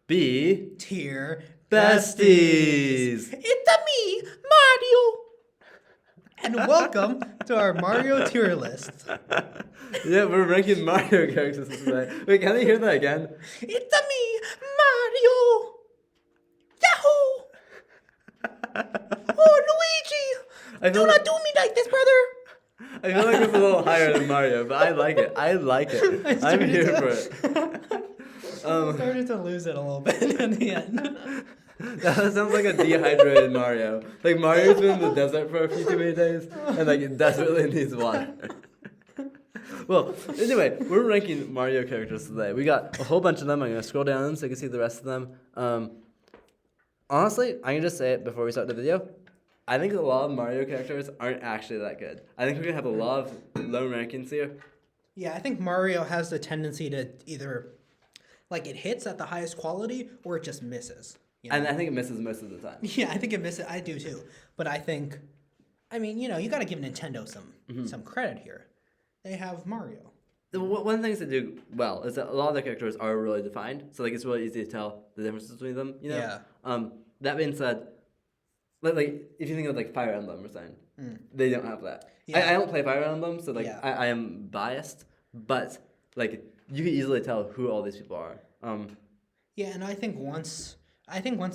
B Tier Besties. It's a me, Mario. And welcome to our Mario tier list. Yeah, we're ranking Mario characters today. Wait, can I hear that again? It's a me, Mario. Yahoo! Oh, Luigi! Do not do me like this, brother. I feel like it's a little higher than Mario, but I like it. I'm here for it. I started to lose it a little bit in the end. That sounds like a dehydrated Mario. Like Mario's been in the desert for a few too many days and like desperately needs water. Well, anyway, we're ranking Mario characters today. We got a whole bunch of them. I'm gonna scroll down so you can see the rest of them. Honestly, I can just say it before we start the video. I think a lot of Mario characters aren't actually that good. I think we're gonna have a lot of low rankings here. Yeah, I think Mario has the tendency to either, like, it hits at the highest quality or it just misses. You know? And I think it misses most of the time. Yeah, I think it misses. I do too. But I think, I mean, you know, you got to give Nintendo some credit here. They have Mario. One of the things they do well is that a lot of their characters are really defined. So, like, it's really easy to tell the differences between them, you know? Yeah. That being said, like, if you think of, like, Fire Emblem or something, they don't have that. Yeah. I don't play Fire Emblem, so, like, Yeah. I am biased. But, like, you can easily tell who all these people are. Yeah, and I think once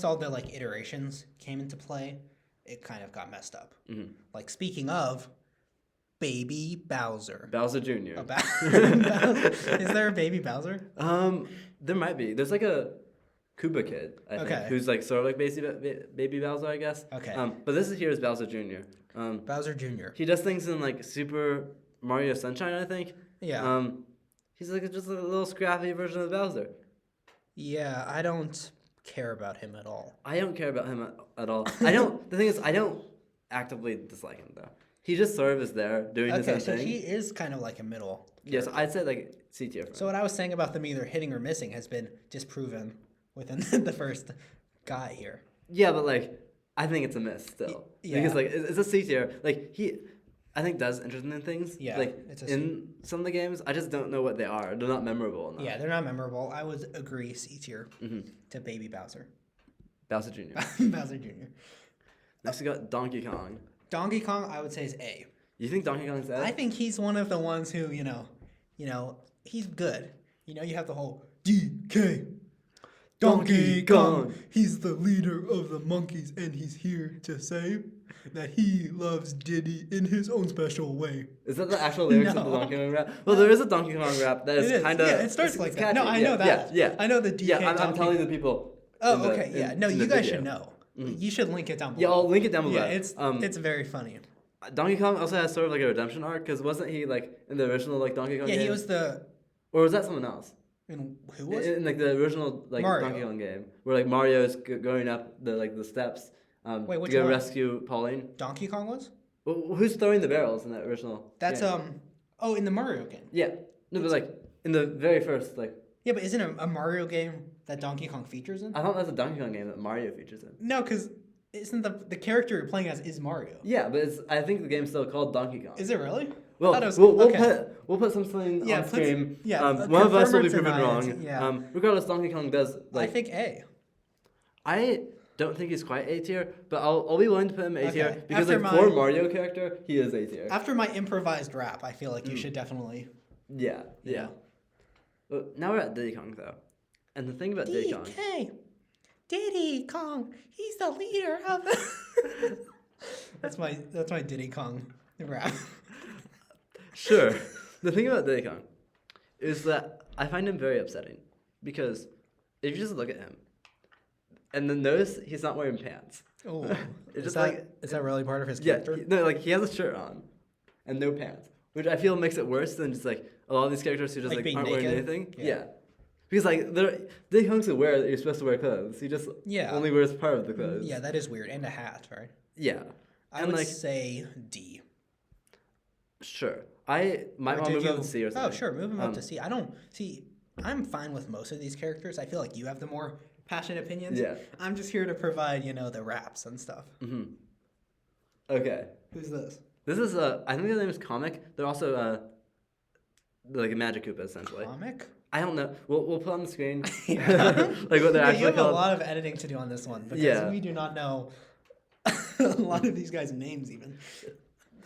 all the, like, iterations came into play, it kind of got messed up. Mm-hmm. Like, speaking of, Baby Bowser. Bowser Jr. Bowser. Is there a Baby Bowser? There might be. There's, like, a Koopa kid, I think, Okay. who's, like, sort of like Baby Bowser, I guess. Okay. But this here is Bowser Jr. Bowser Jr. He does things in, like, Super Mario Sunshine, I think. Yeah. He's, like, just a little scrappy version of Bowser. Yeah, I don't care about him at all. I don't care about him at all. The thing is, I don't actively dislike him, though. He just sort of is there doing his own thing. Okay, so he is kind of like a middle. Yes, I'd say, like, C tier for him. So what I was saying about them either hitting or missing has been disproven within the first guy here. Yeah, but, like, I think it's a miss still. Yeah. Because, like, it's a C tier. Like, I think does interesting things. Yeah, Like, it's a in some of the games, I just don't know what they are. They're not memorable enough. Yeah, they're not memorable. I would agree C tier to Baby Bowser. Bowser Jr. Bowser Jr. Next, we got Donkey Kong. Donkey Kong, I would say is A. You think Donkey Kong's A? I think he's one of the ones who, you know, he's good. You know, you have the whole DK. Donkey Kong. He's the leader of the monkeys, and he's here to say that he loves Diddy in his own special way. Is that the actual lyrics of the No. Donkey Kong rap? Well, there is a Donkey Kong rap that is kind of... Yeah, it starts like that. catchy. No, I know that. Yeah. I know the DK. Yeah, I'm Donkey telling the people. Oh, okay. Yeah. No, in you the guys video. should know. You should link it down below. Yeah, I'll link it down below. Yeah, it's very funny. Donkey Kong also has sort of like a redemption arc, because wasn't he like in the original like Donkey Kong Yeah, game? he was the... Or was that someone else? And who was? In like the original like Mario. Donkey Kong game, where like Mario is going up the steps Wait, to which go one? rescue Pauline. Donkey Kong was? Well, who's throwing the barrels in that original? That's game? Oh, in the Mario game. Yeah, no, but like in the very first like. Yeah, but isn't it a Mario game that Donkey Kong features in? I thought that's a Donkey Kong game that Mario features in. No, because isn't the character you're playing as is Mario? Yeah, but I think the game's still called Donkey Kong. Is it really? Well, It was, we'll put something on screen. One of us will be proven wrong. Yeah. Regardless, Donkey Kong does like. I think A. I don't think he's quite A tier, but I'll be willing to put him A tier Okay. because After like for a Mario character, he is A tier. After my improvised rap, I feel like you should definitely. Yeah. Well, now we're at Diddy Kong though, and the thing about Diddy Kong. Diddy Kong, he's the leader of the. that's my Diddy Kong rap. Sure. The thing about Diddy Kong is that I find him very upsetting because if you just look at him and then notice he's not wearing pants. Oh, is that really part of his character? No, like he has a shirt on and no pants, which I feel makes it worse than just like a lot of these characters who just Like like aren't being wearing naked? anything. Yeah. Yeah. Because like Diddy Kong's aware that you're supposed to wear clothes. He just only wears part of the clothes. Yeah, that is weird, and a hat, right? Yeah. I would say D. Sure. I might want to move him to C or something. Oh, sure, move him up to C. I don't see. I'm fine with most of these characters. I feel like you have the more passionate opinions. Yeah. I'm just here to provide, the raps and stuff. Mm-hmm. Okay. Who's this? This is I think their name is Kamek. They're also like a Magic Koopa essentially. Kamek? I don't know. We'll put on the screen Yeah. like what they're Yeah, actually you have called. a lot of editing to do on this one because Yeah. we do not know a lot of these guys' names even.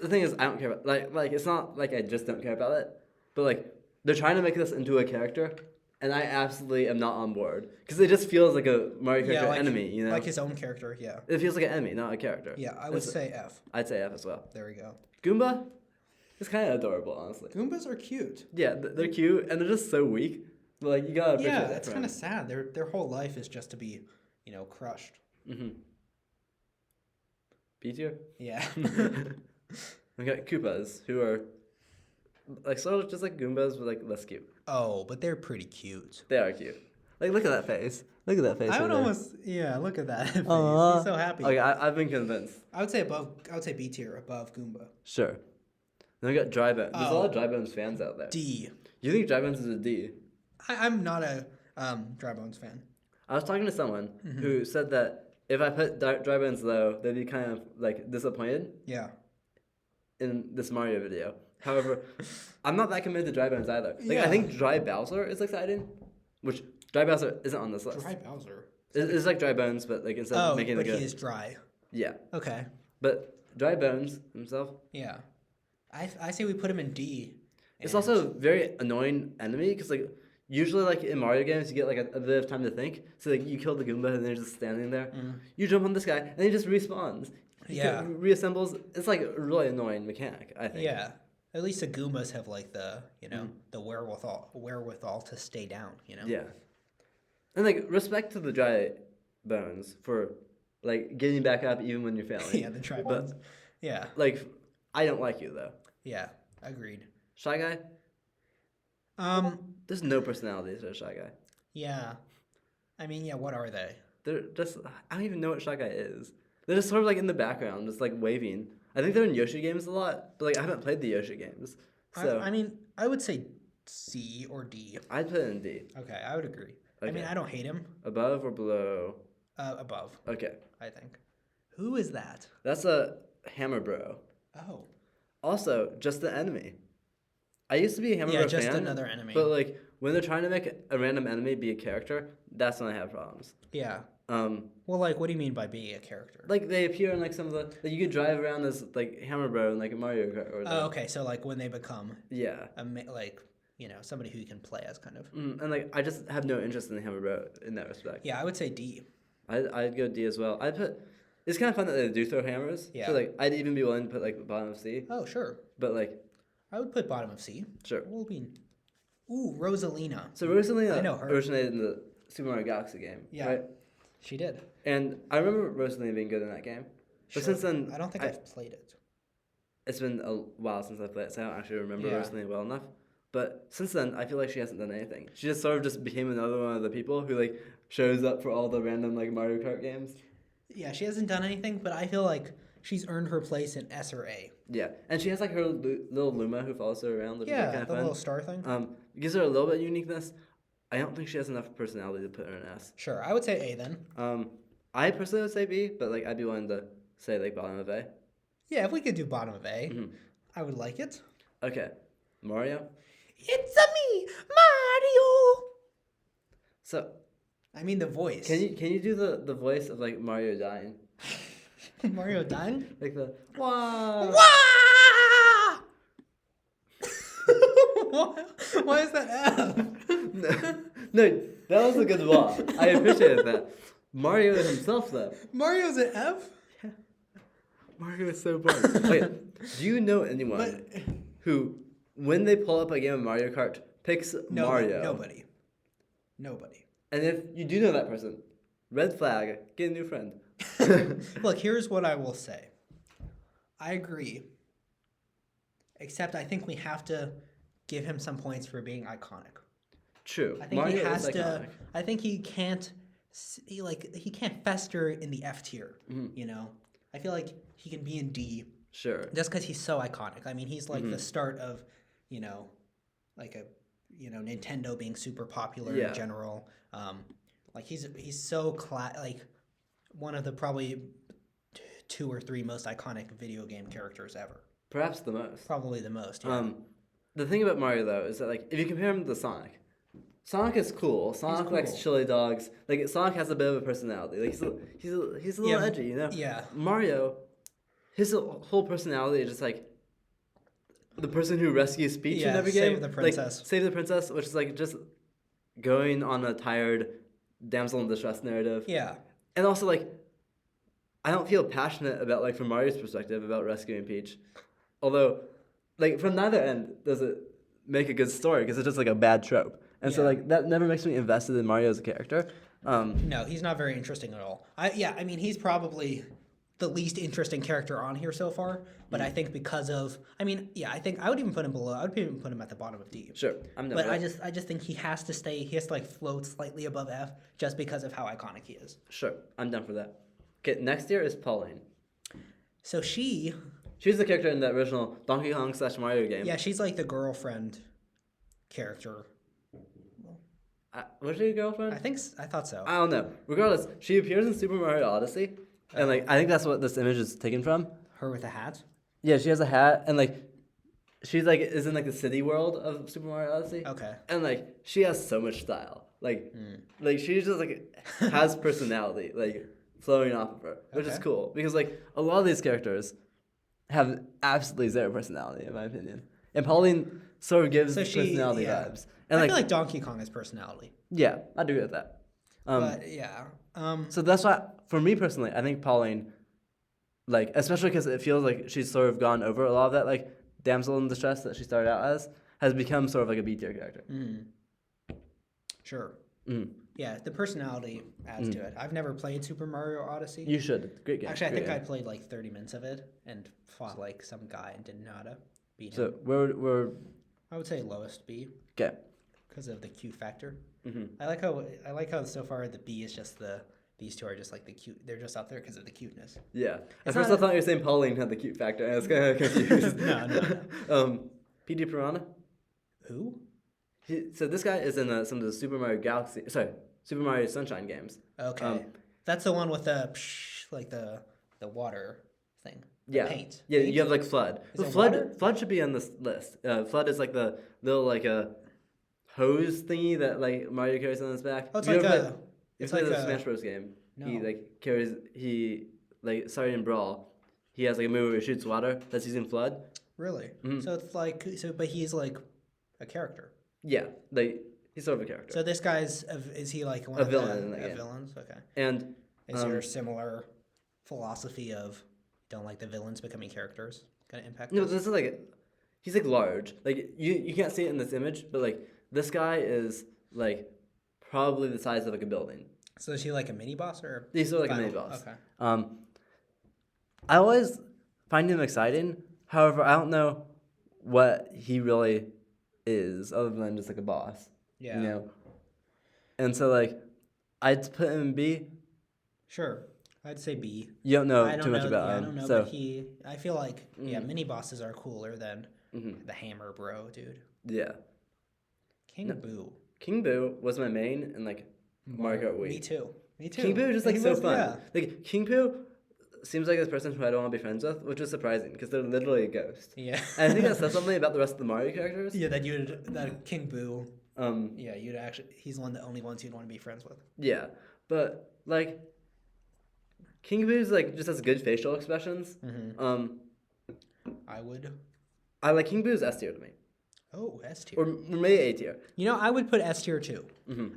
The thing is, I don't care about like it's not like I just don't care about it, but like they're trying to make this into a character, and I absolutely am not on board because it just feels like a Mario character enemy, you know? Like his own character, yeah. It feels like an enemy, not a character. Yeah, I would say F. I'd say F as well. There we go. Goomba, it's kind of adorable, honestly. Goombas are cute. Yeah, they're cute and they're just so weak. But like you gotta appreciate Yeah, it that's from kind of sad. Their whole life is just to be, crushed. Mm-hmm. B tier. Yeah. We got Koopas, who are like sort of just like Goombas, but like less cute. Oh, but they're pretty cute. They are cute. Like look at that face. Look at that face. I would right there. almost, look at that face. Aww. He's so happy. Okay, I've been convinced. I would say B tier above Goomba. Sure. Then we got Dry Bones. There's a lot of Dry Bones fans out there. D. You think Dry Bones is a D? I'm not a Dry Bones fan. I was talking to someone who said that if I put Dry Bones low, they'd be kind of like disappointed Yeah. in this Mario video. However, I'm not that committed to Dry Bones either. Like Yeah. I think Dry Bowser is exciting, which Dry Bowser isn't on this list. Dry Bowser. It's like Dry Bones, but like instead of making but like he is dry. yeah. Okay. But Dry Bones himself. Yeah. I say we put him in D. It's also a very annoying enemy because like usually like in Mario games you get like a bit of time to think. So like you kill the Goomba and they're just standing there. You jump on this guy and he just respawns. Yeah. Reassembles. It's like a really annoying mechanic, I think. Yeah. At least the Goombas have like the the wherewithal to stay down. Yeah. And like respect to the Dry Bones for like getting back up even when you're failing. Yeah, the Dry Bones. Yeah. Like I don't like you though. Yeah. Agreed. Shy Guy. There's no personality to a Shy Guy. Yeah. I mean, yeah. What are they? They're just I don't even know what Shy Guy is. They're just sort of like in the background, just like waving. I think they're in Yoshi games a lot, but like I haven't played the Yoshi games. So I mean, I would say C or D. I'd put it in D. Okay, I would agree. I Okay. mean, I don't hate him. Above or below? Above, Okay. I think. Who is that? That's a Hammer Bro. Oh. Also, just an enemy. I used to be a Hammer Bro just fan, another enemy. but like when they're trying to make a random enemy be a character, that's when I have problems. Yeah. Well, like, what do you mean by being a character? like they appear in like some of the like you could drive around as like Hammer Bro in like a Mario Kart or Oh, okay. So, like, when they become, yeah. Somebody who you can play as, kind of. And like I just have no interest in Hammer Bro in that respect. Yeah, I would say D. I'd go D as well. It's kind of fun that they do throw hammers. Yeah. So like I'd even be willing to put like bottom of C. Oh, sure. But like I would put bottom of C. sure. What would be? Ooh, Rosalina. So Rosalina I know her. originated in the Super Mario Galaxy game. Yeah. Right? She did. And I remember Rosalina being good in that game. But since then I don't think I've played it. it's been a while since I played it, so I don't actually remember Yeah. Rosalina well enough. But since then, I feel like she hasn't done anything. She just sort of just became another one of the people who like shows up for all the random like Mario Kart games. Yeah, she hasn't done anything, but I feel like she's earned her place in S or A. Yeah, and she has like her little Luma who follows her around. Which is, like, Yeah, kind of the fun. little star thing. Gives her a little bit of uniqueness. I don't think she has enough personality to put her in S. Sure, I would say A then. I personally would say B, but like I'd be willing to say like bottom of A. Yeah, if we could do bottom of A, I would like it. Okay, Mario. It's a me, Mario. So I mean the voice. can you do the voice of like Mario dying? Mario dying? Like the wow. Wah! Why is that F? No, that was a good wah. I appreciated that. Mario himself though. Mario's an F? Mario is so boring. Okay, do you know anyone who, when they pull up a game of Mario Kart, picks Mario? Nobody. And if you do know that person, red flag, get a new friend. Look, here's what I will say. I agree. Except I think we have to give him some points for being iconic. True. I think Mario he has is to. iconic. I think he can't. He can't fester in the F tier. I feel like he can be in D. Sure. Just because he's so iconic. I mean, he's like the start of, Nintendo being super popular in general. He's so one of the probably 2 or 3 most iconic video game characters ever. Perhaps the most. Probably the most. Yeah. The thing about Mario though is that like if you compare him to Sonic, Sonic is cool. Sonic likes cool. chili dogs. Like Sonic has a bit of a personality. Like he's a little edgy, you know. Yeah. Mario, his whole personality is just like the person who rescues Peach in every game. Save the princess. Like, save the princess, which is like just going on a tired damsel in distress narrative. Yeah. And also like, I don't feel passionate about like from Mario's perspective about rescuing Peach, although, like from neither end does it make a good story because it's just like a bad trope. And so like that never makes me invested in Mario as a character. No, he's not very interesting at all. I mean, he's probably the least interesting character on here so far. But I think because of, I mean, yeah, I think I would even put him below. I would even put him at the bottom of D. Sure, I'm done. But I just think he has to stay. He has to like float slightly above F just because of how iconic he is. Sure, I'm done for that. Okay, next tier is Pauline. So she's the character in the original Donkey Kong / Mario game. Yeah, she's like the girlfriend character. Was she a girlfriend? I thought so. I don't know. Regardless, she appears in Super Mario Odyssey, and like I think that's what this image is taken from. Her with a hat. Yeah, she has a hat, and like she's like is in like the city world of Super Mario Odyssey. Okay. And like she has so much style. Like she just like has personality like flowing off of her, which is cool because like a lot of these characters have absolutely zero personality in my opinion, and Pauline sort of gives personality vibes. And I feel like Donkey Kong has personality. Yeah, I agree with that. But yeah. So that's why, for me personally, I think Pauline, like, especially because it feels like she's sort of gone over a lot of that, like, damsel in distress that she started out as, has become sort of like a B tier character. Sure. Yeah, the personality adds to it. I've never played Super Mario Odyssey. You should. Great game. Actually, I think I played like 30 minutes of it and fought like some guy and didn't know how to beat him. So we're I would say lowest B. Okay. Because of the cute factor. I like how so far the B is just these two are just like the cute. They're just out there because of the cuteness. Yeah. At first I thought you were saying Pauline had the cute factor, and I was kind of confused. No. Petey Piranha. Who? So this guy is in some of the Super Mario Sunshine games. Okay. That's the one with the like the water thing. Yeah. Paint. Yeah, you have like Flood. Flood should be on this list. Flood is like the little like a hose thingy that like Mario carries on his back. Oh, it's like a Smash Bros game. No. He started in Brawl. He has like a move where he shoots water that's using Flood. Really? So it's like but he's like a character. Yeah, like he's sort of a character. So this guy's is he like one a of villain in that game. Villains? Okay. And is there a similar philosophy of don't like the villains becoming characters? Gonna impact? No, this is like he's like large. Like you can't see it in this image, but like this guy is like probably the size of like a building. So is he like a mini boss or? He's sort of like a mini boss. Okay. I always find him exciting. However, I don't know what he really is other than just like a boss. Yeah. You know. And so like, I'd put him in B. Sure. I'd say B. You don't know too much about him. I don't know, so. but I feel like mini bosses are cooler than the Hammer Bro, dude. Yeah. King Boo. King Boo was my main in like Mario Kart Wii. Me too. King Boo is just like so fun. Yeah. Like King Boo seems like this person who I don't want to be friends with, which is surprising because they're literally a ghost. Yeah. And I think that says something about the rest of the Mario characters. Yeah, that King Boo. Yeah, he's the only ones you'd want to be friends with. Yeah, but like King Boo's like just has good facial expressions. I like King Boo's S tier to me. Oh, S tier. Or maybe A tier. You know, I would put S tier too.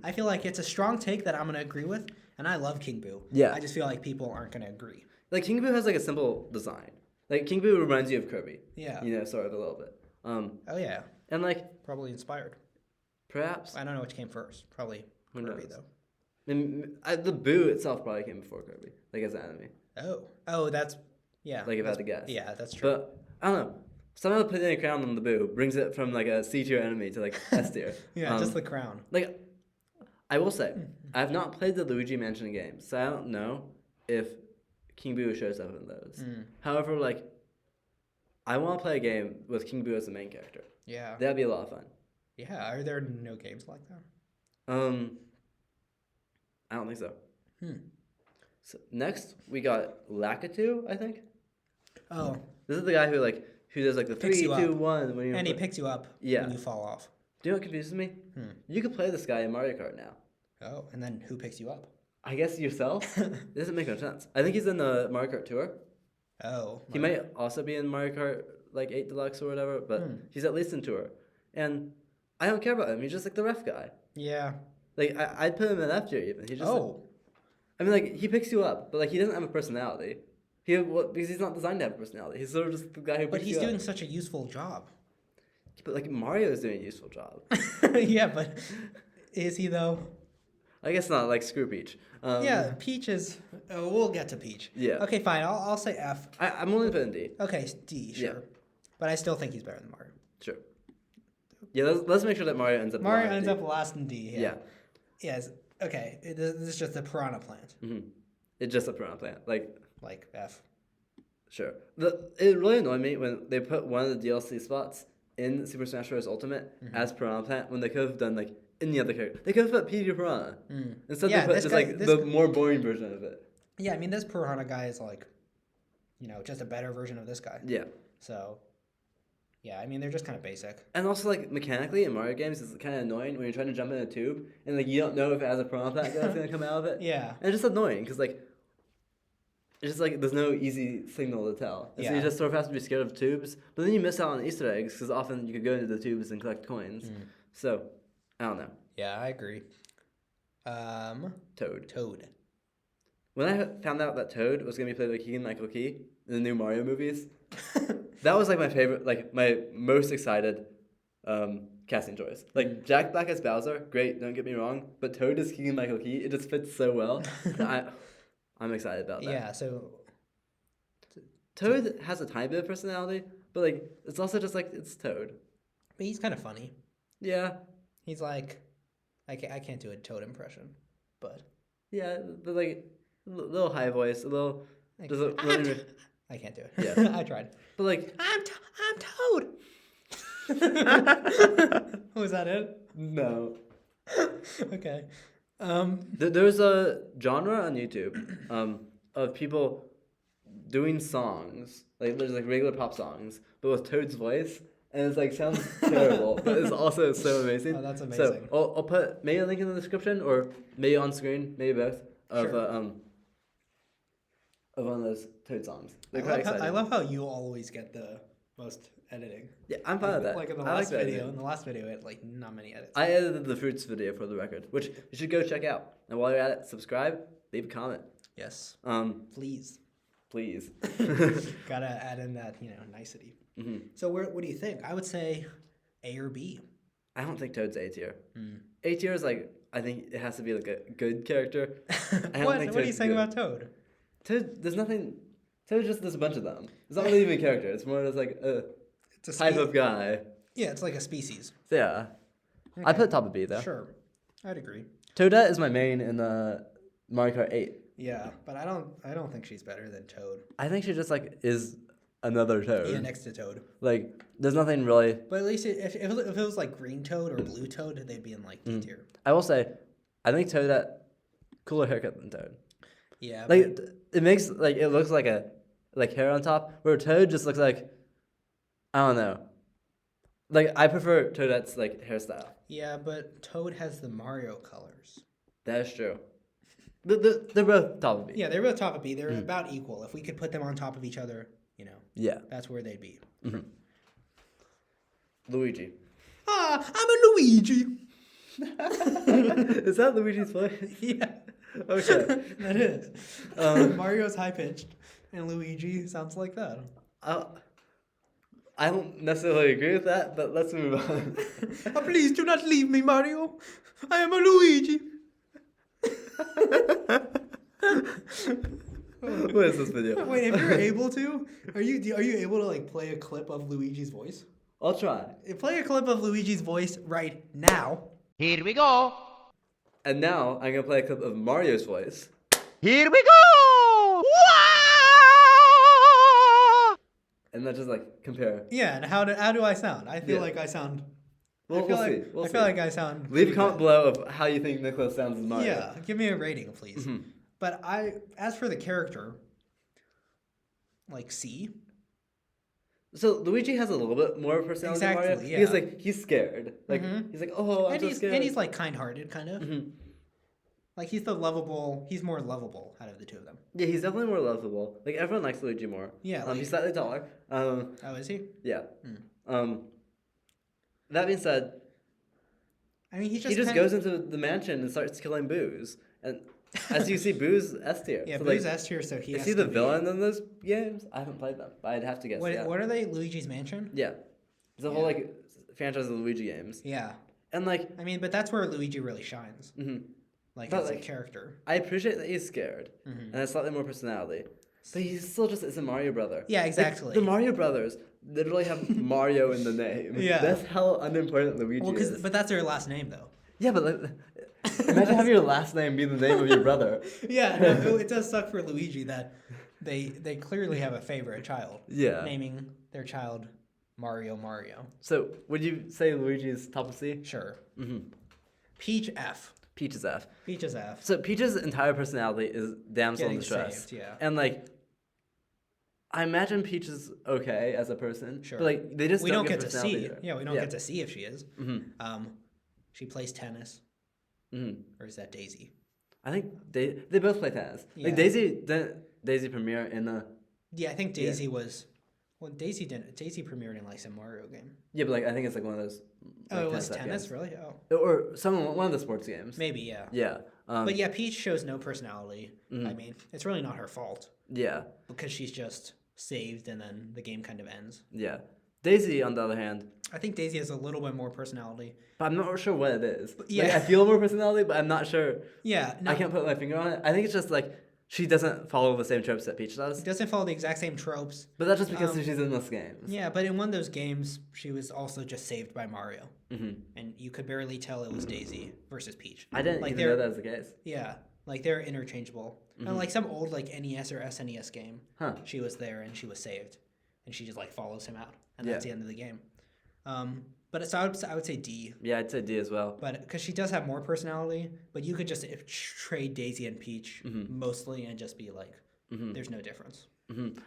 I feel like it's a strong take that I'm going to agree with, and I love King Boo. Yeah. I just feel like people aren't going to agree. Like, King Boo has, like, a simple design. Like, King Boo reminds you of Kirby. Yeah. You know, sort of a little bit. Oh, yeah. And, like... Probably inspired. Perhaps. I don't know which came first. Probably Kirby, though. And the Boo itself probably came before Kirby. Like, as an enemy. Oh, that's... Yeah. Like, if I had to guess. Yeah, that's true. But, I don't know. Somehow putting a crown on the Boo brings it from, like, a C tier enemy to, like, S tier. Yeah, just the crown. Like, I will say, I have not played the Luigi Mansion games, so I don't know if King Boo shows up in those. However, like, I want to play a game with King Boo as the main character. Yeah. That'd be a lot of fun. Yeah, are there no games like that? I don't think so. So next, we got Lakitu, I think. Oh. This is the guy who does like the 3, 2, 1 when you and he picks you up when you fall off. Do you know what confuses me? You could play this guy in Mario Kart now. Oh, and then who picks you up? I guess yourself? It doesn't make no sense. I think he's in the Mario Kart Tour. Oh. He might also be in Mario Kart like 8 Deluxe or whatever, but he's at least in Tour. And I don't care about him. He's just like the ref guy. Yeah. Like I'd put him in F tier even. He's just Oh. like, I mean, like he picks you up, but like he doesn't have a personality. Because he's not designed to have a personality. He's sort of just the guy who. But he's doing such a useful job. But like Mario is doing a useful job. Yeah, but is he though? I guess not. Like screw Peach. Yeah, Peach is. Oh, we'll get to Peach. Yeah. Okay, fine. I'll say F. I'm only putting D. Okay, D. Sure. Yeah. But I still think he's better than Mario. Sure. Yeah. Let's make sure that Mario ends up. Mario ends up last in D. Yeah. Yes. Okay. This is just the Piranha Plant. It's just a Piranha Plant. Like F. Sure. It really annoyed me when they put one of the DLC spots in Super Smash Bros. Ultimate as Piranha Plant when they could have done like any other character. They could have put Petey Piranha. Instead they put just like the more boring version of it. Yeah, I mean this Piranha guy is like, just a better version of this guy. Yeah. So, yeah, I mean they're just kind of basic. And also like mechanically in Mario games it's kind of annoying when you're trying to jump in a tube and like you don't know if it has a Piranha Plant that's gonna come out of it. Yeah. And it's just annoying because like it's just like there's no easy signal to tell. And so you just sort of have to be scared of tubes. But then you miss out on Easter eggs because often you could go into the tubes and collect coins. So, I don't know. Yeah, I agree. Toad. When I found out that Toad was going to be played by Keegan-Michael Key in the new Mario movies, that was like my favorite, like my most excited casting choice. Like Jack Black as Bowser, great, don't get me wrong. But Toad as Keegan-Michael Key, it just fits so well. I'm excited about that. Yeah, so Toad has a tiny bit of personality, but like it's also just like it's Toad. But he's kind of funny. Yeah. He's like, I can't do a Toad impression, but yeah, but like a little high voice, a little. I can't do it. Yeah, I tried. But like I'm Toad. Was that it? No. Okay. There's a genre on YouTube of people doing songs, like there's like regular pop songs, but with Toad's voice, and it's like sounds terrible, but it's also so amazing. Oh, that's amazing. So I'll put maybe a link in the description or maybe on screen, maybe both of of one of those Toad songs. They're quite exciting. I love how you always get the most editing. Yeah, I'm fine with that. Like in the last video, it had like not many edits. I edited the Fruits video for the record, which you should go check out. And while you're at it, subscribe, leave a comment. Yes. Please. Gotta add in that, nicety. So what do you think? I would say A or B. I don't think Toad's A tier. A tier is like, I think it has to be like a good character. What are you saying about Toad? Toad, there's nothing. Toad just there's a bunch of them. It's not really even a character. It's more just like it's a type of guy. Yeah, it's like a species. Yeah. Okay. I'd put top of B though. Sure. I'd agree. Toadette is my main in Mario Kart 8. Yeah, but I don't think she's better than Toad. I think she just like is another Toad. Yeah, next to Toad. Like there's nothing really. But at least if it was like green Toad or blue Toad, they'd be in like D tier. I will say, I think Toadette cooler haircut than Toad. Yeah. Like it makes like it looks like a hair on top, where Toad just looks like I don't know. Like I prefer Toadette's like hairstyle. Yeah, but Toad has the Mario colors. That is true. They're both top of B. Yeah, they're both top of B. They're about equal. If we could put them on top of each other, yeah, that's where they'd be. Luigi. I'm a Luigi. Is that Luigi's voice? Yeah. Okay. That is. Mario's high pitched, and Luigi sounds like that. I don't necessarily agree with that, but let's move on. Please do not leave me, Mario. I am a Luigi. What is this video? Wait, if you're able to, are you able to like play a clip of Luigi's voice? I'll try. Play a clip of Luigi's voice right now. Here we go. And now I'm gonna play a clip of Mario's voice. Here we go. And then just like compare. Yeah, and how do I sound? I feel like I sound. We'll see. I feel like I sound. Leave a comment below of how you think Nicholas sounds as Mario. Yeah, give me a rating, please. But as for the character, like C. So Luigi has a little bit more personality than Mario. Exactly, yeah. Because like he's scared. Like he's like, oh, I'm And so scared. he's like kind-hearted, kind of. Like he's he's more lovable out of the two of them. Yeah, he's definitely more lovable. Like everyone likes Luigi more. Yeah, like- he's slightly taller. Oh, is he? Yeah. That being said, I mean, he just goes into the mansion and starts killing Boo's. And as you see, Boo's S tier. Yeah, so, Boo's like, S tier, so he is has he to the be- villain in those games? I haven't played them, but I'd have to guess. What, yeah. what are they? Luigi's Mansion? Yeah. It's a whole like franchise of Luigi games. Yeah. And like, I mean, but that's where Luigi really shines. Like But, as a like, character. I appreciate that he's scared and has slightly more personality, but he still just is a Mario brother. Yeah, Like, exactly. the Mario brothers literally have Mario in the name. Yeah. That's how unimportant Luigi Well, is. but that's their last name though. Yeah, but like, imagine having your last name be the name of your brother. Yeah, no, it does suck for Luigi that they clearly have a favorite child. Yeah. Naming their child Mario. So, would you say Luigi's top of C? Sure. Peach F. Peach is F. Peach is F. So Peach's entire personality is damsel in Getting distress. saved, yeah. And like, I imagine Peach is okay as a person. Sure. But like, they just We don't give get to personality see. there. Yeah, we don't get to see if she is. Mm-hmm. She plays tennis. Mm-hmm. Or is that Daisy? I think they both play tennis. Yeah. Like Daisy premiere in a Yeah, I think Daisy was. Well, Daisy didn't. Daisy premiered in like some Mario game. yeah, but like I think it's like one of those. Like, Oh, it was type tennis, games. really? Oh, Or one of the sports games. maybe yeah. Yeah. But yeah, Peach shows no personality. Mm-hmm. I mean, it's really not her fault Yeah. because she's just saved and then the game kind of ends. Yeah. Daisy, on the other hand, I think Daisy has a little bit more personality. but I'm not sure what it is. Yeah. Like, I feel more personality, but I'm not sure. Yeah, no, I can't put my finger on it. I think it's just like she doesn't follow the same tropes that Peach does. It doesn't follow the exact same tropes. But that's just because she's in those games. Yeah, but in one of those games, she was also just saved by Mario, and you could barely tell it was Daisy versus Peach. I didn't like even know that was the case. Yeah, like they're interchangeable. And like some old like NES or SNES game, Huh. she was there and she was saved, and she just like follows him out, and that's the end of the game. But so I would say D. Yeah, I'd say D as well. But because she does have more personality, but you could just trade Daisy and Peach mostly and just be like, there's no difference.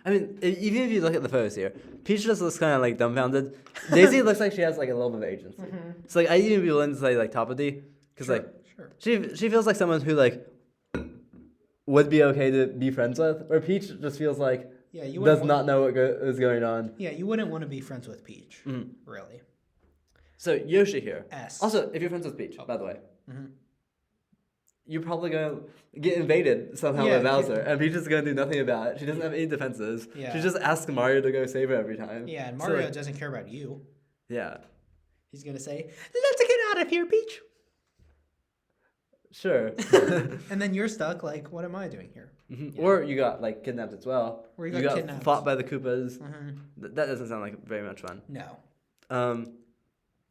I mean, even if you look at the photos here, Peach just looks kind of like dumbfounded. Daisy looks like she has like a little bit of agency. So like, I even be willing to say like top of D because like she feels like someone who like would be okay to be friends with, or Peach just feels like does not know what is going on. Yeah, you wouldn't want to be friends with Peach, really. So Yoshi here. S. Also, if you're friends with Peach, by the way, you're probably gonna get invaded somehow by Bowser, and Peach is gonna do nothing about it. She doesn't have any defenses. Yeah. She just asks Mario to go save her every time. Yeah, and So, Mario like, doesn't care about you. yeah. He's gonna say, "Let's get out of here, Peach." Sure. And then you're stuck. Like, what am I doing here? Or you got like kidnapped as well. Or you got kidnapped. fought by the Koopas. That doesn't sound like very much fun. No.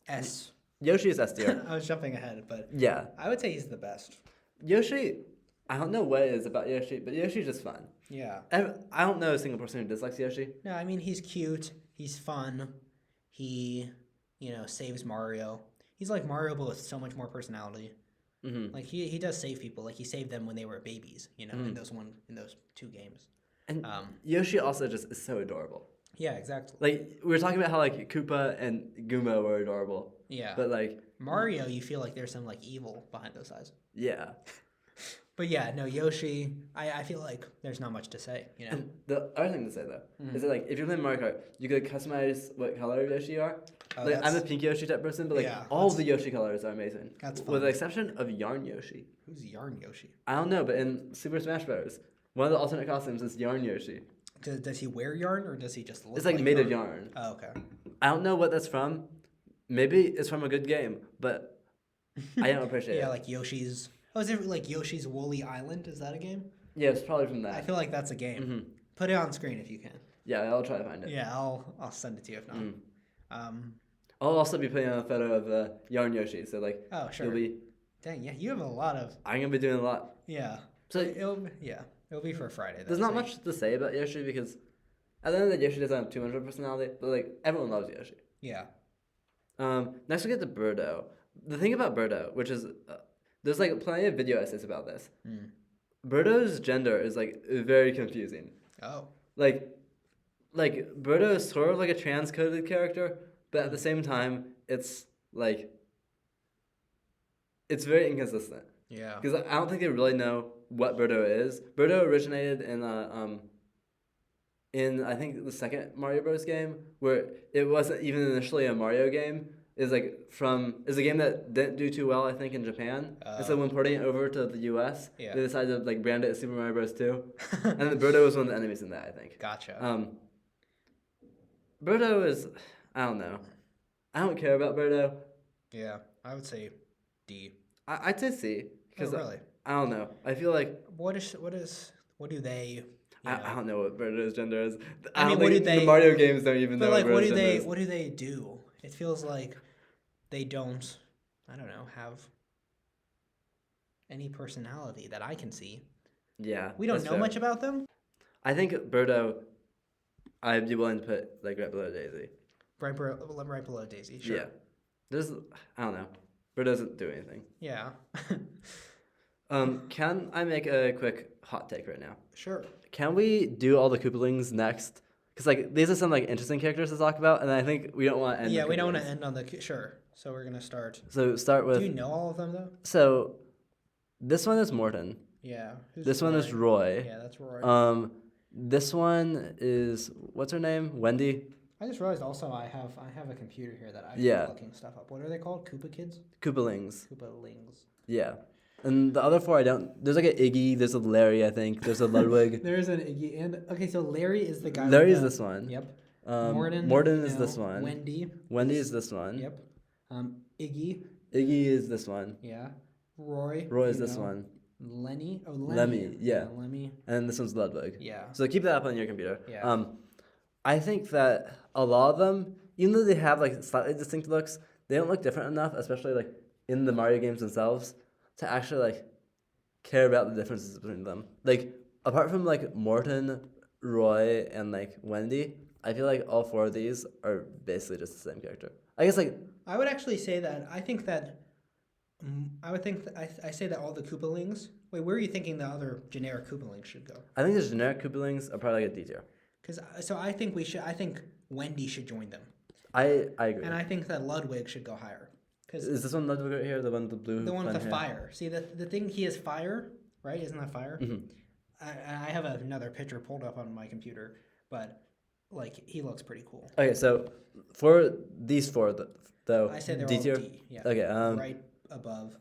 S. Yoshi is S tier. I was jumping ahead, but Yeah. I would say he's the best. Yoshi, I don't know what it is about Yoshi, but Yoshi's just fun. Yeah. I don't know a single person who dislikes Yoshi. No, I mean he's cute. He's fun. He, saves Mario. He's like Mario, but with so much more personality. Like he does save people. Like he saved them when they were babies. In those two games. And Yoshi also just is so adorable. Yeah, exactly. Like we were talking about how like Koopa and Goomba were adorable. Yeah. But like Mario, you feel like there's some like evil behind those eyes. yeah. But yeah, no, Yoshi, I feel like there's not much to say, And the other thing to say though is that like if you're playing Mario Kart, you could customize what color Yoshi you are. Oh, Like I'm a pink Yoshi type person, but like all of the Yoshi colors are amazing. That's fun. With the exception of Yarn Yoshi. Who's Yarn Yoshi? I don't know, but in Super Smash Bros., one of the alternate costumes is Yarn Yoshi. Does he wear yarn or does he just look It's like made of yarn. Oh, okay. I don't know what that's from. Maybe it's from a good game, but I don't appreciate it. Yeah, like Yoshi's. Oh, is it like Yoshi's Woolly Island? Is that a game? Yeah, it's probably from that. I feel like that's a game. Put it on screen if you can. Yeah, I'll try to find it. Yeah, I'll send it to you if not. I'll also be putting on a photo of Yarn Yoshi, so like Oh, sure. you'll be. Dang, yeah, you have a lot of. I'm gonna be doing a lot. Yeah. So It'll be for Friday. there's not much to say about Yoshi because at the end of the day, Yoshi doesn't have too much of a personality, but like everyone loves Yoshi. Yeah. Next we get to Birdo. The thing about Birdo, which is there's like plenty of video essays about this. Birdo's gender is like very confusing. Oh. Like like Birdo is sort of like a transcoded character, but at the same time, it's like it's very inconsistent. Yeah. Because I don't think they really know what Birdo is. Birdo originated in I think the second Mario Bros. Game, where it wasn't even initially a Mario game. Is a game that didn't do too well, I think, in Japan. And so when porting it over to the US, Yeah. they decided to like brand it as Super Mario Bros. 2. And then Birdo was one of the enemies in that, I think. Gotcha. Birdo is, I don't know. I don't care about Birdo. Yeah, I would say D. I'd say C. Because really? I don't know. I feel like What do they? I don't know what Birdo's gender is. I mean, don't think the Mario games don't even know But like, what Birdo's gender is. what do they do? It feels like they don't. I don't know. Have any personality that I can see. Yeah. We don't that's know fair. much about them. I think Birdo, I'd be willing to put like right below Daisy. Right below Daisy. Sure. Yeah. I don't know. Birdo doesn't do anything. Yeah. Can I make a quick hot take right now? Sure. Can we do all the Koopalings next? Because like these are some like interesting characters to talk about, and I think we don't want to end. Yeah, the we don't want Koopalings. to end on the sure. So we're gonna start. So start with. Do you know all of them though? So, this one is Morton. Yeah. This one is Roy. Yeah, that's Roy. This one is what's her name? Wendy. I just realized also I have a computer here that I'm looking stuff up. What are they called? Koopa kids? Koopalings. Koopalings. Yeah. And the other four I don't. There's like an Iggy. There's a Larry. I think there's a Ludwig. There's an Iggy and okay. So Larry is the guy. Larry's this one. Yep. Morton is this one. Wendy is this one. Yep. Iggy. Iggy is this one. Yeah. Roy is this one. Lenny. Oh, Lemmy. Yeah. Lemmy. And this one's Ludwig. Yeah. So keep that up on your computer. Yeah. I think that a lot of them, even though they have like slightly distinct looks, they don't look different enough, especially like in the Mario games themselves, to actually like care about the differences between them. Like apart from like Morton, Roy, and like Wendy, I feel like all four of these are basically just the same character. I guess like I would actually say that I think that I say that all the Koopalings. Wait, where are you thinking the other generic Koopalings should go? I think the generic Koopalings are probably like a D tier. I think Wendy should join them. I agree. And I think that Ludwig should go higher. Is this one Ludwig right here? The one with the blue? The one with the hair? fire. See, the thing, he has fire, right? Isn't that fire? Mm-hmm. I have another picture pulled up on my computer, but like he looks pretty cool. Okay, so for these four, though, I say they're D all tier. D. Yeah. Okay. Right above.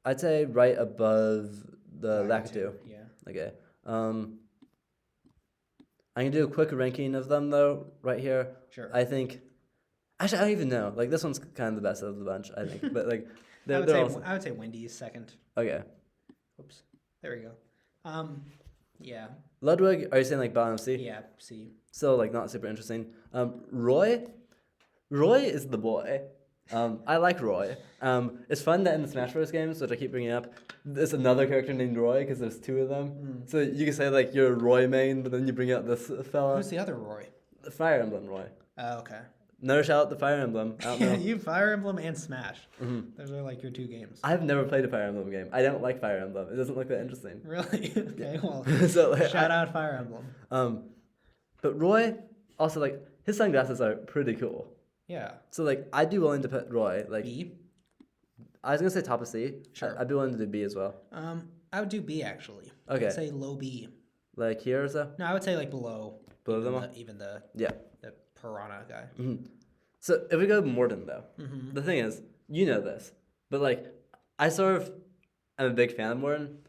I'd say right above the Lakitu. Yeah. Okay. I can do a quick ranking of them though, right here. Sure. I think. Actually, I don't even know. Like this one's kind of the best of the bunch, I think. But like, I they're would say Wendy's second. okay. Oops. There we go. Yeah. Ludwig, are you saying like bottom C? Yeah. C. So like not super interesting. Roy is the boy. I like Roy. It's fun that in the Smash Bros. Games, which I keep bringing up, there's another character named Roy because there's two of them. So you can say like you're a Roy main, but then you bring out this fella. Who's the other Roy? The Fire Emblem Roy. Oh, okay. Another shout out to Fire Emblem. I don't know. You Fire Emblem and Smash. Those are like your two games. I've never played a Fire Emblem game. I don't like Fire Emblem. It doesn't look that interesting. Really? Okay. Well, So like, shout out Fire Emblem. But Roy also like his sunglasses are pretty cool. Yeah. So like I'd be willing to put Roy like B. I was gonna say top of C. Sure. I'd be willing to do B as well. I would do B actually. Okay. I'd say low B. Like here or so. No, I would say like below. Below them all? Even the Yeah. the Piranha guy. So if we go Morton though, the thing is, you know this, but like I sort of am a big fan of Morton.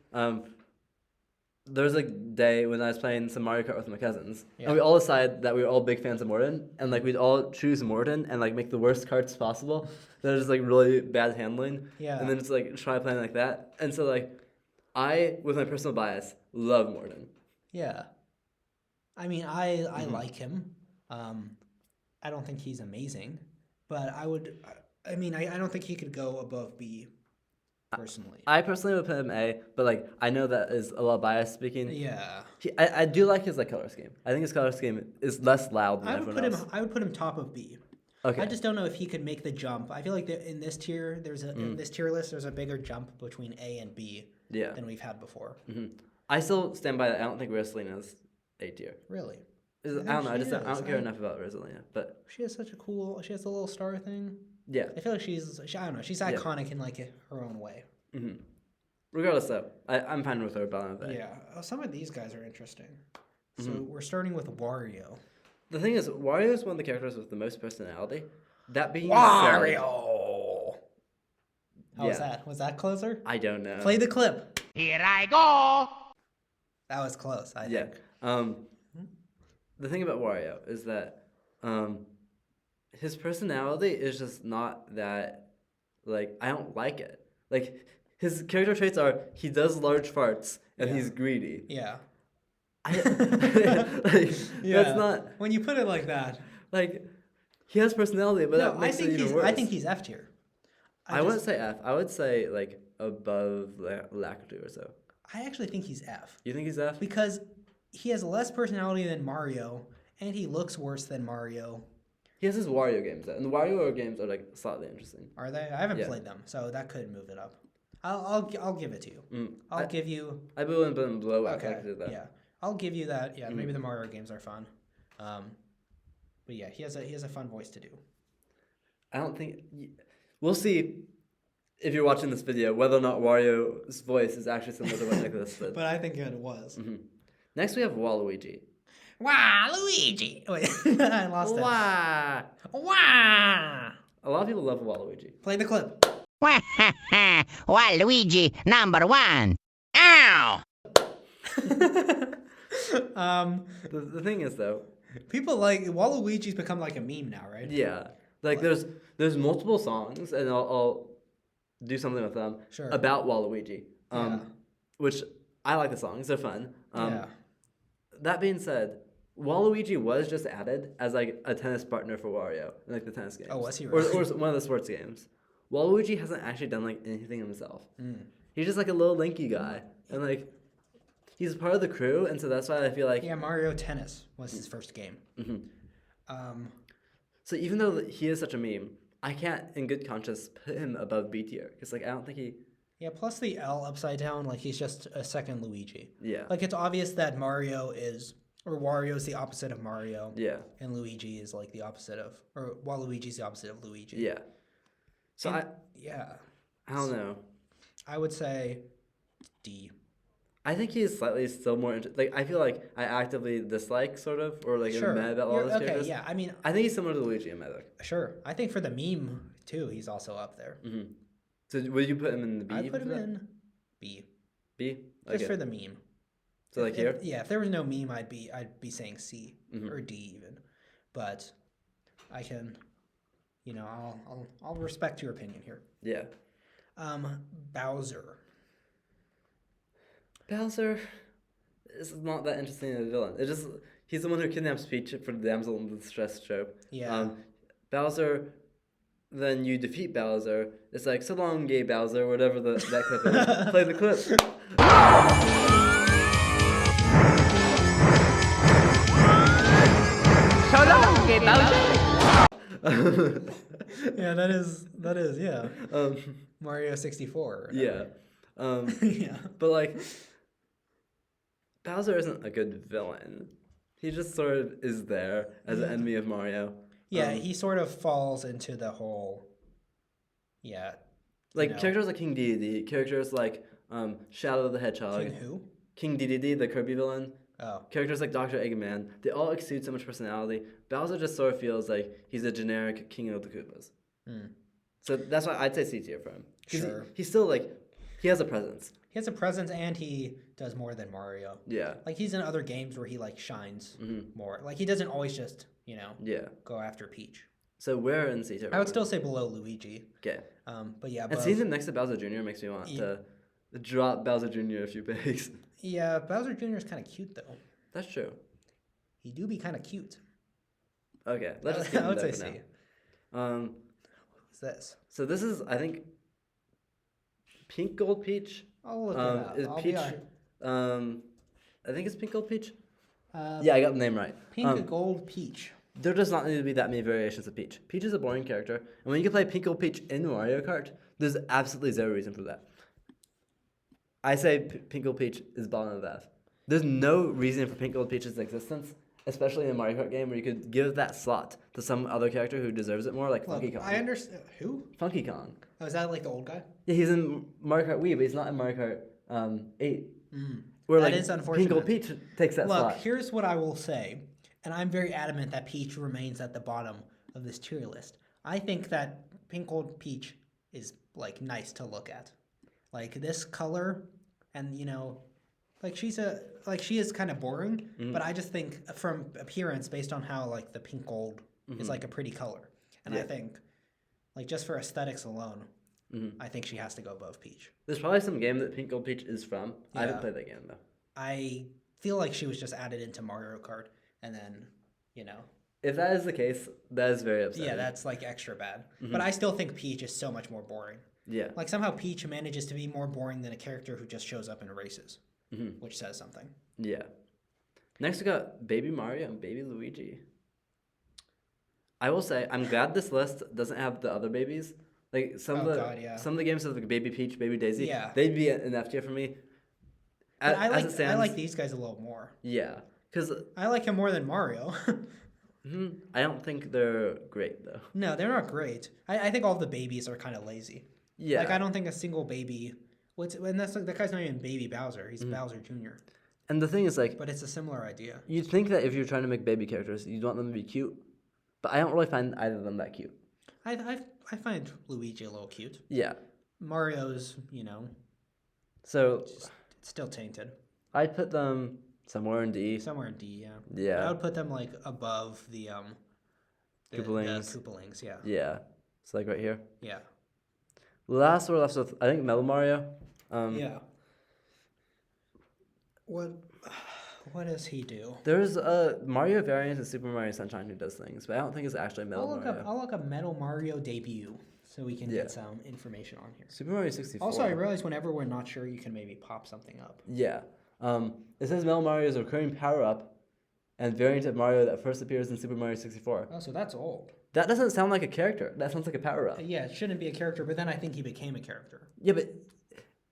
There was a day when I was playing some Mario Kart with my cousins, and we all decided that we were all big fans of Morton, and like we'd all choose Morton and like make the worst carts possible. That are just like really bad handling. Yeah. And then just like try playing like that. And so like I, with my personal bias, love Morton. Yeah. I mean, I like him. I don't think he's amazing, but I don't think he could go above B, personally. I personally would put him A, but like I know that is a lot biased speaking. Yeah. I do like his like color scheme. I think his color scheme is less loud than everyone else. I would put him top of B. Okay. I just don't know if he could make the jump. I feel like in this tier, in this tier list, there's a bigger jump between A and B than we've had before. I still stand by that. I don't think Rosalina's A tier. Really? I don't know. I She don't is. care enough about Rosalina, but She has such a cool. She has a little star thing. yeah. I feel like I don't know. She's iconic in like her own way. Mm-hmm. Regardless, though, I'm fine with her bottom of the day. Yeah. Some of these guys are interesting. So Mhm. we're starting with Wario. The thing is, Wario is one of the characters with the most personality. That being said, Wario. How was yeah, that? Was that closer? I don't know. Play the clip. Here I go. That was close. I Yeah. think. The thing about Wario is that his personality is just not that, like, I don't like it. Like, his character traits are he does large farts and Yeah. he's greedy. Yeah. Like, Yeah. that's not, When you put it like that. like, he has personality, but that makes it even worse. I think he's F tier. I wouldn't say F. I would say, like, above Lakitu or so. I actually think he's F. You think he's F? Because he has less personality than Mario, and he looks worse than Mario. He has his Wario games, though, and the Wario games are, like, slightly interesting. Are they? I haven't Yeah. played them, so that could move it up. I'll give it to you. I'll give you. I wouldn't put him below Okay. Lakitu, though. Yeah. I'll give you that. Yeah. Maybe the Mario games are fun. But yeah, he has a fun voice to do. I don't think... We'll see if you're watching this video whether or not Wario's voice is actually similar to what Nicholas did. But I think it was. Next, we have Waluigi. Waluigi. Wait, I lost it. Wah! Wah! A lot of people love Waluigi. Play the clip. Waluigi #1. Ow! The thing is, though, People like Waluigi's become like a meme now, right? yeah, like there's multiple songs, and I'll do something with them Sure. about Waluigi, Yeah. which I like the songs; they're fun. Yeah. That being said, Waluigi was just added as like a tennis partner for Wario in like the tennis games. Oh, was he or really? one of the sports games. Waluigi hasn't actually done like anything himself. Mm. He's just like a little lanky guy, and like he's part of the crew, and so that's why I feel like. Yeah, Mario Tennis was his first game. So even though he is such a meme, I can't, in good conscience, put him above B tier because like I don't think he. Yeah, plus the L upside down, like he's just a second Luigi. Yeah. Like it's obvious that Wario is the opposite of Mario. Yeah. And Luigi is like the opposite of, or Waluigi's the opposite of Luigi. Yeah. So And, yeah, I don't know. I would say D. I think he's slightly still more like I feel like I actively dislike sort of or like Sure. am mad about all his Okay, characters. yeah. I mean, I think he's similar to Luigi in my book. sure. I think for the meme too, he's also up there. So would you put him in the B? I put for him that? in B. B. Just Okay. for the meme. So like here. Yeah, if there was no meme, I'd be saying C Mm-hmm. or D even. But I can, I'll respect your opinion here. Yeah. Bowser. Bowser is not that interesting as a villain. He's the one who kidnaps Peach for the damsel in distress trope. Yeah. Bowser. Then you defeat Bowser. It's like, so long, gay Bowser, whatever that clip is. Play the clip. So long, gay Bowser. Yeah, that is yeah. Mario 64. Or Yeah. yeah. But like, Bowser isn't a good villain. He just sort of is there as an enemy of Mario. Yeah, he sort of falls into the whole. Yeah. Like characters like King Dedede, characters like Shadow the Hedgehog, King who? King Dedede, the Kirby villain. Oh. Characters like Dr. Eggman, they all exude so much personality. Bowser just sort of feels like he's a generic king of the Koopas. So that's why I'd say C tier for him. 'Cause Sure. He's still like, he has a presence. He has a presence and he does more than Mario. Yeah. Like he's in other games where he like shines more. Like he doesn't always just, Yeah. go after Peach. So we're in C tier. I would still say below Luigi. Okay. But yeah, And seeing him next to Bowser Jr. makes me want to drop Bowser Jr. a few pegs. yeah, Bowser Jr. is kind of cute though. That's true. He do be kind of cute. Okay, let's just keep I him would there say for now. C. What's this? So this is, I think, Pink Gold Peach. I'll look it up. Is I'll Peach? be I think it's Pink Gold Peach. on. Yeah, I got the name right. Pink Gold Peach. There does not need to be that many variations of Peach. Peach is a boring character, and when you can play Pink Gold Peach in Mario Kart, there's absolutely zero reason for that. I say Pink Gold Peach is bottom of F. There's no reason for Pink Gold Peach's existence especially in a Mario Kart game, where you could give that slot to some other character who deserves it more, like Funky Kong. I understand. Who? Funky Kong. Oh, is that like the old guy? Yeah, he's in Mario Kart Wii, but he's not in Mario Kart 8. Where That like is unfortunate. Pinkle Peach takes that Look, slot. here's what I will say, and I'm very adamant that Peach remains at the bottom of this tier list. I think that Pinkle Peach is like nice to look at, like this color, and like she is kind of boring, but I just think from appearance, based on how like the pink gold is like a pretty color, and I think like just for aesthetics alone, I think she has to go above Peach. There's probably some game that Pinkle Peach is from. Yeah. I haven't played that game though. I feel like she was just added into Mario Kart, and then If that is the case, that is very upsetting. yeah, that's like extra bad. But I still think Peach is so much more boring. Yeah. Like somehow Peach manages to be more boring than a character who just shows up in races, which says something. Yeah. Next we got Baby Mario and Baby Luigi. I will say I'm glad this list doesn't have the other babies. Like some of the games have like Baby Peach, Baby Daisy. Yeah. They'd be an F tier for me. But I like these guys a little more. Yeah, because I like him more than Mario. I don't think they're great though. No, they're not great. I think all the babies are kind of lazy. Yeah. Like I don't think a single baby. And that's like that guy's not even Baby Bowser. He's Bowser Jr. And the thing is, like, But it's a similar idea. you'd think that if you're trying to make baby characters, you'd want them to be cute, but I don't really find either of them that cute. I find Luigi a little cute. Yeah. Mario's, So it's still tainted. I'd put them somewhere in D. Somewhere in D, yeah. Yeah. I would put them like above the Koopalings. The Koopalings, yeah. Yeah. So like right here. Yeah. Last we're left with, I think, Metal Mario. Yeah. What does he do? There's a Mario variant of Super Mario Sunshine who does things, but I don't think it's actually Metal Mario. I'll look up Metal Mario debut so we can get some information on here. Super Mario 64. Also, I realize whenever we're not sure, you can maybe pop something up. Yeah. It says Metal Mario is a recurring power-up and variant of Mario that first appears in Super Mario 64. Oh, so that's old. That doesn't sound like a character. That sounds like a power-up. Yeah, it shouldn't be a character, but then I think he became a character. Yeah, but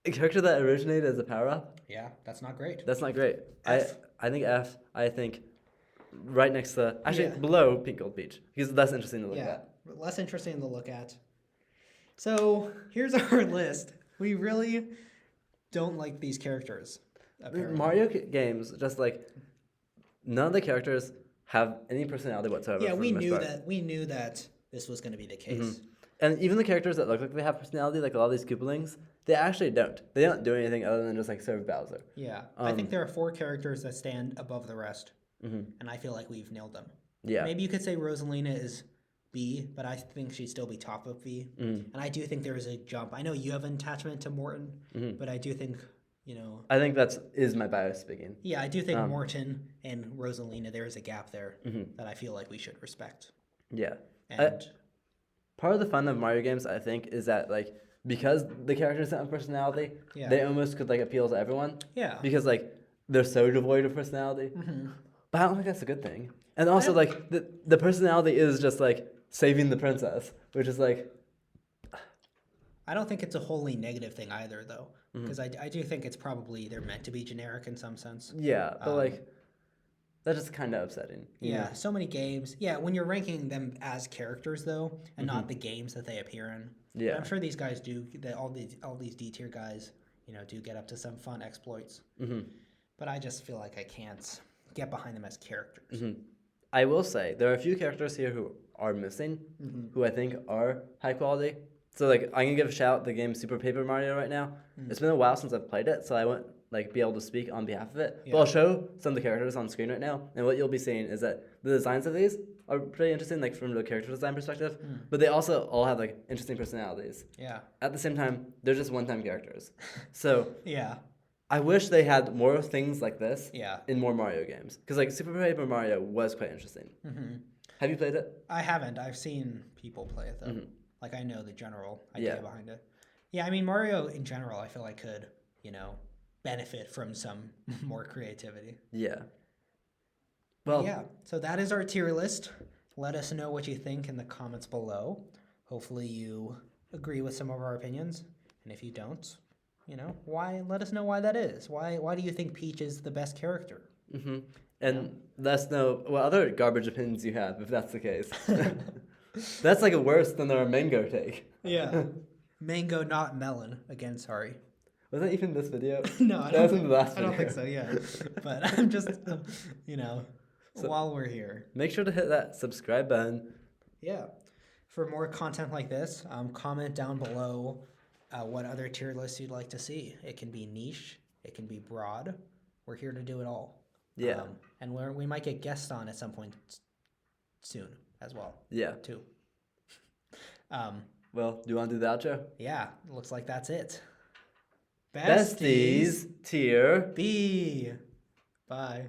a character that originated as a power-up? Yeah, that's not great. That's not great. F. I think F. I think right next to, actually Yeah. below Pink Gold Peach, because that's interesting to look Yeah, at. less interesting to look at. So here's our list. We really don't like these characters. Apparently. Mario games, just like, none of the characters have any personality whatsoever. Yeah, for we the most knew part. that. We knew that this was going to be the case. And even the characters that look like they have personality, like a lot of these Koopalings, they actually don't. They don't do anything other than just like serve Bowser. Yeah, I think there are 4 characters that stand above the rest, and I feel like we've nailed them. Yeah. Maybe you could say Rosalina is B, but I think she'd still be top of B. And I do think there is a jump. I know you have an attachment to Morton, but I do think, I think is my bias speaking. yeah, I do think Morton and Rosalina, there is a gap there that I feel like we should respect. Yeah. And Part of the fun of Mario games, I think, is that like because the characters don't have personality, they almost could like appeal to everyone. yeah, Because like they're so devoid of personality. But I don't think that's a good thing. And also like the personality is just like saving the princess, which is like I don't think it's a wholly negative thing either, though, because I do think it's probably they're meant to be generic in some sense. yeah, but like that's just kind of upsetting. you Yeah, know? so many games. Yeah, when you're ranking them as characters though, and not the games that they appear in. Yeah. And I'm sure these guys do. All these D tier guys, do get up to some fun exploits. But I just feel like I can't get behind them as characters. I will say there are a few characters here who are missing, who I think are high quality. So like I'm gonna give a shout out the game Super Paper Mario right now. It's been a while since I've played it, so I won't like be able to speak on behalf of it. But I'll show some of the characters on screen right now, and what you'll be seeing is that the designs of these are pretty interesting, like from the character design perspective. But they also all have like interesting personalities. Yeah. At the same time, they're just one-time characters. So Yeah. I wish they had more things like this Yeah. in more Mario games, because like Super Paper Mario was quite interesting. Have you played it? I haven't. I've seen people play it though. Like I know the general idea Yeah. behind it. Yeah, I mean Mario in general, I feel like could benefit from some more creativity. Yeah. Well, Yeah, so that is our tier list. Let us know what you think in the comments below. Hopefully you agree with some of our opinions, and if you don't, why? Let us know why that is. Why do you think Peach is the best character? And let us know what other garbage opinions you have, if that's the case. That's like worse than our mango take. Yeah. Mango, not melon. Again, sorry. Was that even this video? No, I That don't, was in the last I don't video. think so, yeah. But I'm just, while we're here. Make sure to hit that subscribe button. Yeah. For more content like this, comment down below what other tier lists you'd like to see. It can be niche. It can be broad. We're here to do it all. Yeah. And we might get guests on at some point soon as well. Yeah. Too. Well, do you want to do the outro? Yeah, looks like that's it. Besties, tier B. Bye.